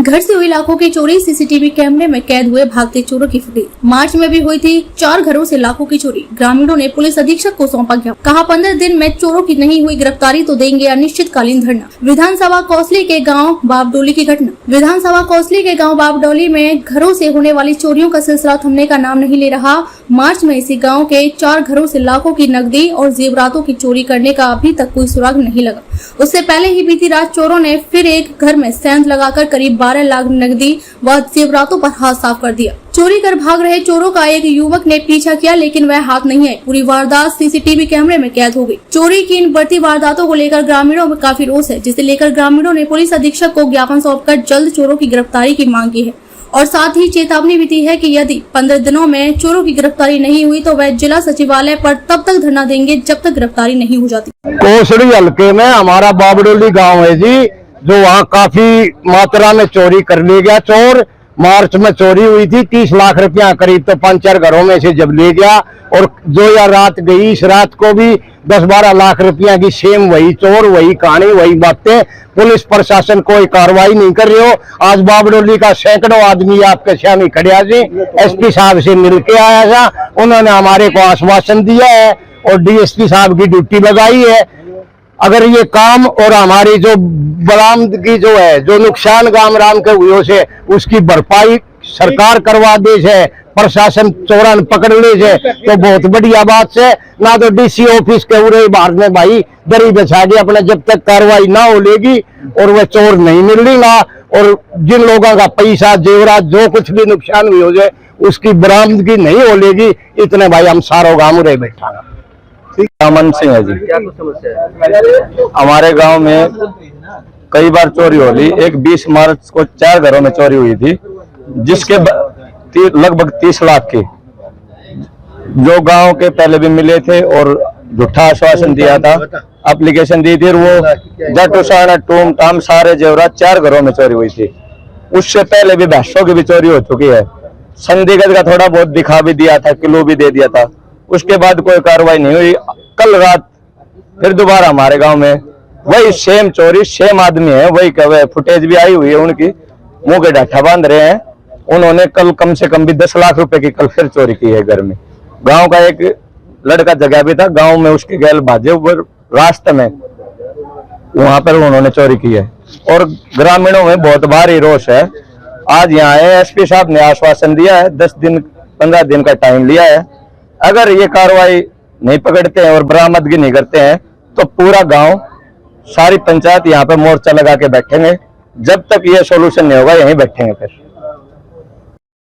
घर से हुई लाखों की चोरी, सीसीटीवी कैमरे में कैद हुए भागते चोरों की फुटेज। मार्च में भी हुई थी 4 घरों से लाखों की चोरी। ग्रामीणों ने पुलिस अधीक्षक को सौंपा ज्ञापन, कहा 15 दिन में चोरों की नहीं हुई गिरफ्तारी तो देंगे अनिश्चितकालीन धरना। विधानसभा कौसली के गांव बाबडोली की घटना। विधानसभा कौसली के गांव बाबडोली में घरों से होने वाली चोरियों का सिलसिला थमने का नाम नहीं ले रहा। मार्च में इसी गाँव के 4 घरों से लाखों की नकदी और जेवरातों की चोरी करने का अभी तक कोई सुराग नहीं लगा। उससे पहले ही बीती रात चोरों ने फिर एक घर में सेंध लगाकर करीब 12 लाख नकदी व जेवरातों पर हाथ साफ कर दिया। चोरी कर भाग रहे चोरों का एक युवक ने पीछा किया, लेकिन वह हाथ नहीं आए। पूरी वारदात सीसीटीवी कैमरे में कैद हो गई। चोरी की इन बढ़ती वारदातों को लेकर ग्रामीणों में काफी रोष है, जिसे लेकर ग्रामीणों ने पुलिस अधीक्षक को ज्ञापन सौंपकर जल्द चोरों की गिरफ्तारी की मांग की है और साथ ही चेतावनी भी दी है कि यदि 15 दिनों में चोरों की गिरफ्तारी नहीं हुई तो वह जिला सचिवालय पर तब तक धरना देंगे जब तक गिरफ्तारी नहीं हो जाती। कोसड़ी हल्के में हमारा बाबडोली गांव है जी, जो वहाँ काफी मात्रा में चोरी कर ले गया चोर। मार्च में चोरी हुई थी 30 लाख रुपया करीब, तो 5-4 घरों में से जब ले गया। और जो यह रात गई, इस रात को भी 10-12 लाख रुपया की सेम वही चोर, वही कहानी, वही बातें। पुलिस प्रशासन कोई कार्रवाई नहीं कर रही हो। आज बाबडोली का सैकड़ों आदमी आपके सामने खड़िया जी एसपी साहब से मिल के आया था। उन्होंने हमारे को आश्वासन दिया है और डीएसपी साहब की ड्यूटी लगाई है। अगर ये काम और हमारी जो बरामदगी जो है, जो नुकसान गांव राम के हुए से, उसकी भरपाई सरकार करवा दे से, प्रशासन चोरन पकड़ ले से, तो बहुत बढ़िया बात से। ना तो डीसी ऑफिस के उरे बाहर में भाई दरी बिछा के अपने, जब तक कार्रवाई ना हो लेगी और वह चोर नहीं मिलेगा और जिन लोगों का पैसा जेवरात जो कुछ भी नुकसान हुई हो जाए उसकी बरामदगी नहीं हो लेगी, इतने भाई हम सारों गाँव रहे बैठा। अमन सिंह है जी। क्या कुछ समस्या है? हमारे गांव में कई बार चोरी हो ली। एक 20 मार्च को 4 घरों में चोरी हुई थी, जिसके लगभग 30 लाख की, जो गांव के पहले भी मिले थे और झूठा आश्वासन दिया था, एप्लीकेशन दी थी। वो जटुसाना टूम टाम सारे जेवरात 4 घरों में चोरी हुई थी। उससे पहले भी भैंसों की भी चोरी हो चुकी है। संदिग्ध का थोड़ा बहुत दिखा भी दिया था, किलो भी दे दिया था। उसके बाद कोई कार्रवाई नहीं हुई। कल रात फिर दोबारा हमारे गांव में वही सेम चोरी, सेम आदमी है, वही कहे फुटेज भी आई हुई है उनकी, मुंह के डाठा बांध रहे हैं। उन्होंने कल कम से कम भी 10 लाख रुपए की कल फिर चोरी की है घर में। गांव का एक लड़का जगह भी था, गांव में उसके गैल भाजे ऊपर रास्ते में, वहां पर उन्होंने चोरी की है। और ग्रामीणों में बहुत भारी रोष है। आज यहाँ आए, एसपी साहब ने आश्वासन दिया है 10-15 दिन का टाइम लिया है। अगर ये कार्रवाई नहीं पकड़ते हैं और बरामदगी नहीं करते हैं तो पूरा गांव, सारी पंचायत यहाँ पे मोर्चा लगा के बैठेंगे। जब तक ये सॉल्यूशन नहीं होगा यहीं बैठेंगे फिर।